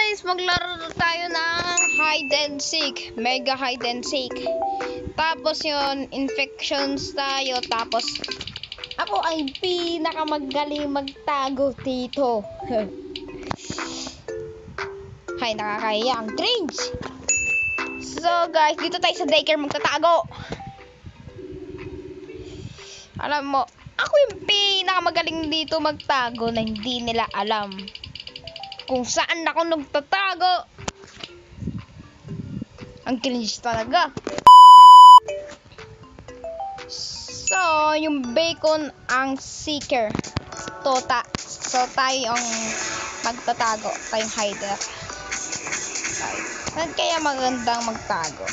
guys, maglaro tayo ng hide and seek. Mega hide and seek. Tapos yun, infections tayo. Tapos, ako ay pinakamagaling magtago dito. Hay, nakakaya. Ang cringe. So guys, dito tayo sa daycare magtatago. Alam mo, ako yung pinakamagaling dito magtago na hindi nila alam kung saan ako nagtatago. Ang cringe talaga. So, yung bacon ang seeker. So, tayo ang magtatago. Tayong hider. Saan kaya magandang magtago?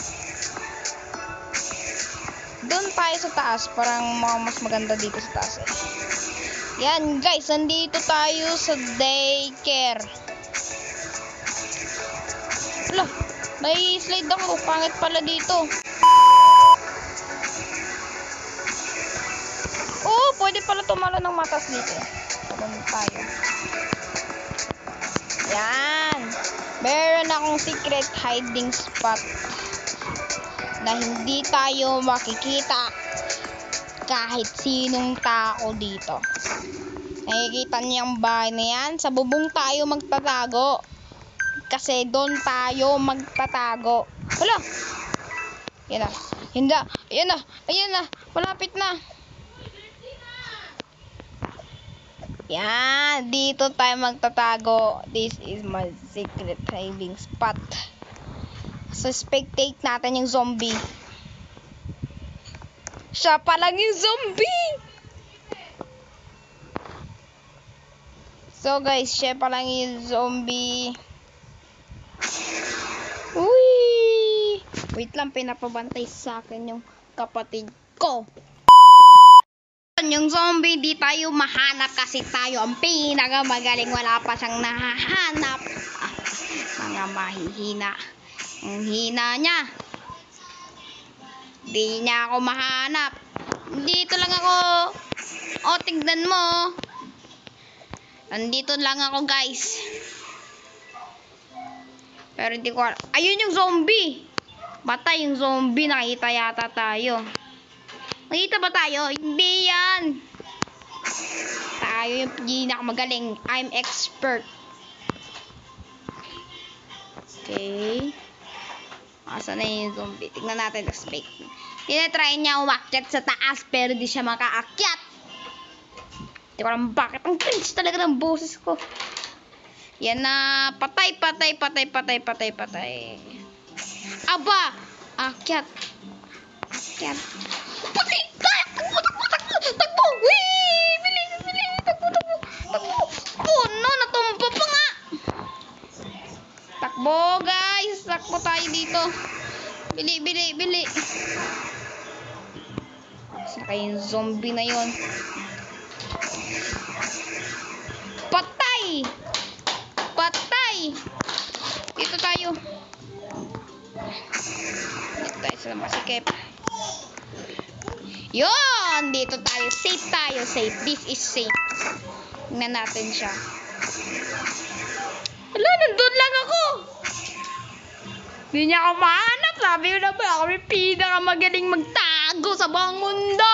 Doon tayo sa taas. Parang mas maganda dito sa taas eh. Yan guys, nandito tayo sa daycare. Wala, may slide ako. Pangit pala dito. Oh, pwede pala tumalo ng matas dito. Tulungan tayo. Yan. Meron akong secret hiding spot na hindi tayo makikita kahit sinong tao dito. Nakikita niyo ang bahay na yan? Sa bubong tayo magtatago. Kasi doon tayo magtatago. Wala! Yan na. Hindi. Ayan na. Ayan na. Malapit na. Yan. Dito tayo magtatago. This is my secret hiding spot. So, spectate natin yung zombie. Siya pa lang yung zombie! So guys, siya pa lang yung zombie. Uy! Wait lang, pinapabantay sa akin yung kapatid ko. Yung zombie, di tayo mahanap kasi tayo ang pinakamagaling. Wala pa siyang nahahanap. Mga mahihina. Ang hina niya. Di niya ako mahanap. Dito lang ako. O, tignan mo. Nandito lang ako guys. Pero hindi ko alam. Ayun yung zombie. Batay yung zombie. Nakita yata tayo. Nakita ba tayo? Hindi yan. Tayo yung pinakamagaling. I'm expert. Okay. Asan na yung zombie? Tignan natin. Tinatry niya umakyat sa taas pero di siya makaakyat. Hindi ko alam bakit. Ang cringe talaga ng boses ko. Yan na. Patay. Aba! Akyat. Patay! Takbo! Wee! Bilis! Takbo! Oh no! Natumpa pa nga! Takbo guys! Takbo tayo dito. Bili! Saka yung zombie na yon. Patay! Dito tayo. Dito tayo sa masikip. Yon! Dito tayo. Safe. This is safe. Tingnan natin siya. Wala, nandun lang ako. Hindi niya ako mahanap. Sabi ko na ba, ako may pinakamagaling magtago sa buong mundo.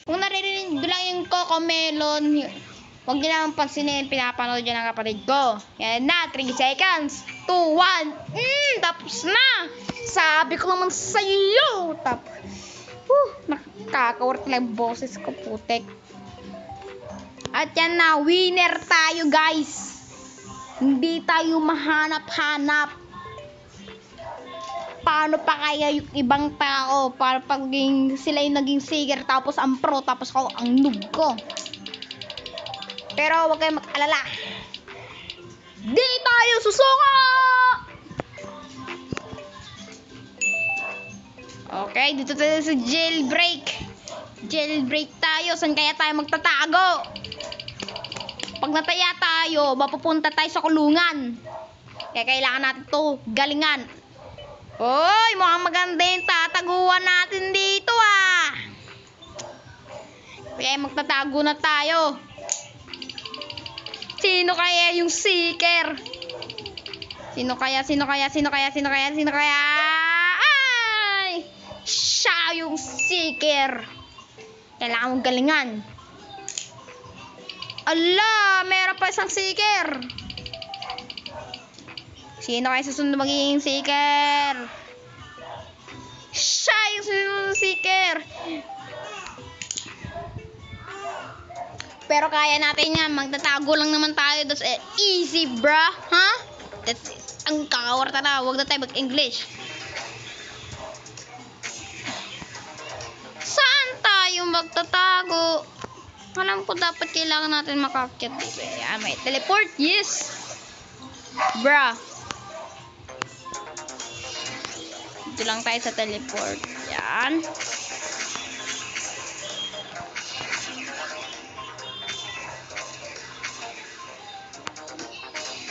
Kung naririnig lang yung Cocomelon, huwag niyo lang pansinin, pinapanood niyo ng kapatid ko. Yan na, 3 seconds. 2, 1. Tapos na. Sabi ko naman sa iyo. Nakakawart na yung boses ko, putek. At yan na, winner tayo guys. Hindi tayo mahanap-hanap. Paano pa kaya yung ibang tao? Para pag sila yung naging seeker, tapos ang pro, tapos ako ang noob ko. Pero huwag kayong mag-alala. Di tayo susuko! Okay, dito tayo sa jailbreak. Jailbreak tayo. Saan kaya tayo magtatago? Pag nataya tayo, mapupunta tayo sa kulungan. Kaya kailangan natin to galingan. Hoy, mukhang maganda yung tataguan natin dito ah. Kaya magtatago na tayo. Sino kaya yung seeker? Sino kaya? Ay! Siya yung seeker. Kailangan mong galingan. Ala, meron pa isang seeker. Sino kaya susunod magiging seeker? Siya yung susunod seeker. Pero kaya natin yan. Magtatago lang naman tayo. That's easy, bruh. Huh? That's it. Ang kakawarta na. Huwag na tayo mag-English. Saan tayo magtatago? Alam ko dapat kailangan natin makakyat dito. Yan, may teleport. Yes. Bruh. Dito lang tayo sa teleport. Yan.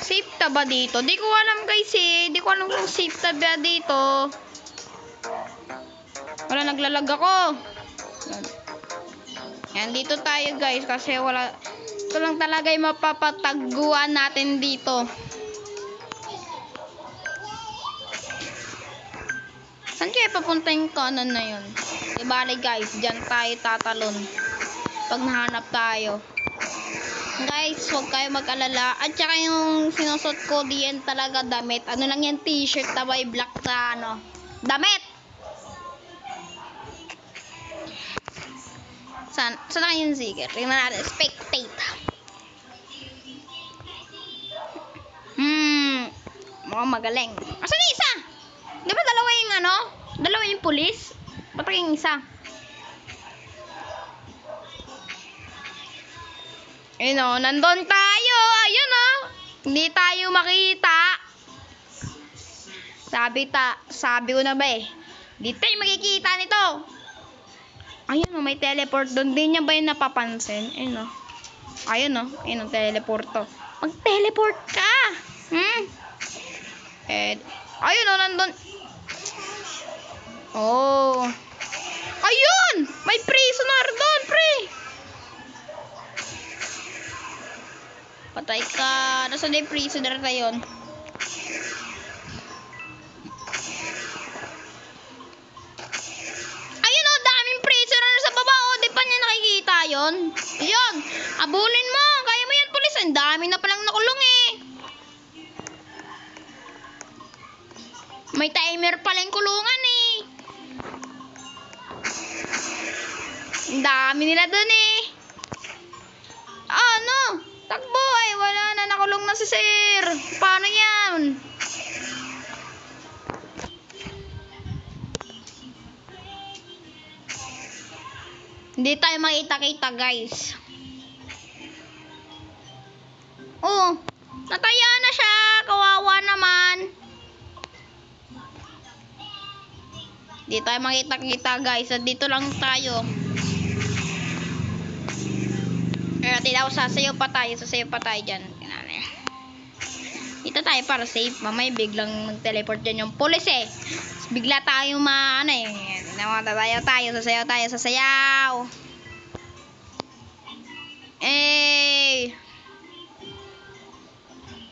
Safe ta ba dito? Di ko alam guys eh. Di ko alam kung safe ta ba dito. Wala, naglalag ako. Yan, dito tayo guys. Kasi wala. Ito lang talaga yung mapapataguan natin dito. Saan kaya papunta yung kanan na yun? Ibali guys. Diyan tayo tatalon. Pag nahanap tayo. Guys, huwag kayo mag-alala. At saka yung sinusot ko diyan talaga damit. Ano lang yan, t-shirt na may black na ano. Damit! Saan na yung seeker? Tingnan natin. Spectate. Mukhang magaling. Asan yung isa? Di ba dalawa yung ano? Dalawa yung pulis? Ba't yung isa? Ayun o, nandun tayo. Ayun o. Hindi tayo makita. Sabi ko na ba eh. Hindi tayo makikita nito. Ayun o, may teleport doon. Hindi niya ba yung napapansin? Ayun o. Ayun o, ayun o, teleport to. Mag-teleport ka. Ayun o, nandun. Oh. Ayun! May prisoner doon, pre. Patay ka. Nasaan na yung prisoner na yun? Ayun o, daming prisoner sa baba o. Di pa niya nakikita yun? Yun. Abulin mo. Kaya mo yan, pulis. Ang dami na palang nakulong eh. May timer pala yung kulungan eh. Ang dami nila dun eh. Ano? Takbo ay, wala na, nakulong na si sir. Paano yan? Hindi tayo makita-kita guys. Oh, nataya na siya. Kawawa naman. Hindi tayo makita-kita guys. At dito lang tayo. Tinaw, sasayaw pa tayo dyan. Dito tayo para safe. Mamaya biglang mag-teleport dyan yung police eh. Bigla tayo sasayaw.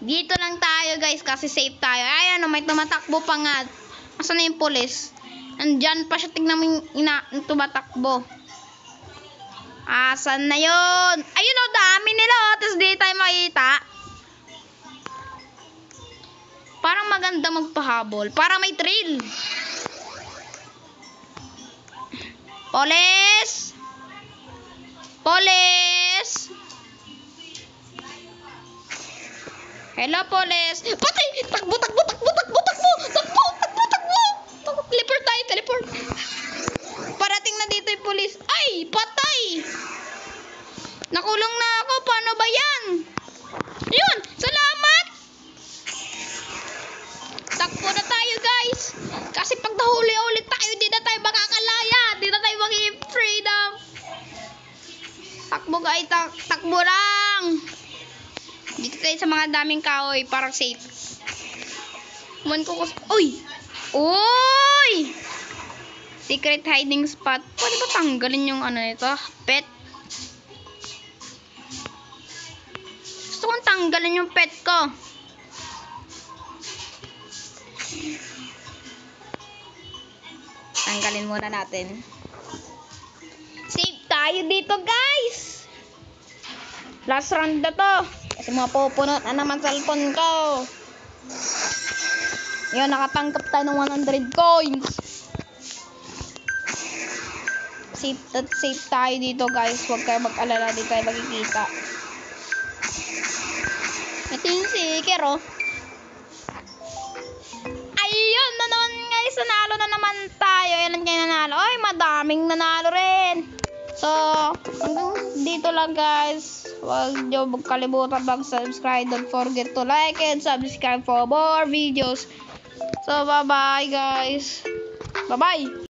Dito lang tayo guys kasi safe tayo. Ayan, may tumatakbo pa nga. Asan na yung police? Andyan pa siya, tignan mo yung tumatakbo. Asan na yun? Ayun o, dami nila o. Tapos di tayo makita. Parang maganda magpahabol. Para may thrill. Police! Police! Hello, police! Patay! Takbo! Teleport! Parating na dito yung police. Ay! Patay! Nakulong na ako. Paano ba yan? Yun! Salamat! Takbo na tayo guys. Kasi pag nahuli ulit tayo, di na tayo makakalaya. Di na tayo mag-freedom. Takbo guys. Takbo lang. Dito tayo sa mga daming kahoy. Parang safe. Uy! Uy! Secret hiding spot. Pwede ba tanggalin yung ano nito? Pet. Gusto kong tanggalin yung pet ko. tanggalin muna natin. Save tayo dito, guys. Last round na to. Kasi mapupunot na naman cellphone ko. Yun, nakatanggap tayo ng 100 coins. Save tayo dito, guys. Huwag kayo mag-alala, di tayo makikita. Ito yung sticker, oh. Ayun na naman, guys. Nanalo na naman tayo. Ilan kayo nanalo? Ay, madaming nanalo rin. So, hanggang dito lang, guys. Huwag nyo magkalimutan mag-subscribe. Don't forget to like and subscribe for more videos. So, bye-bye, guys. Bye-bye.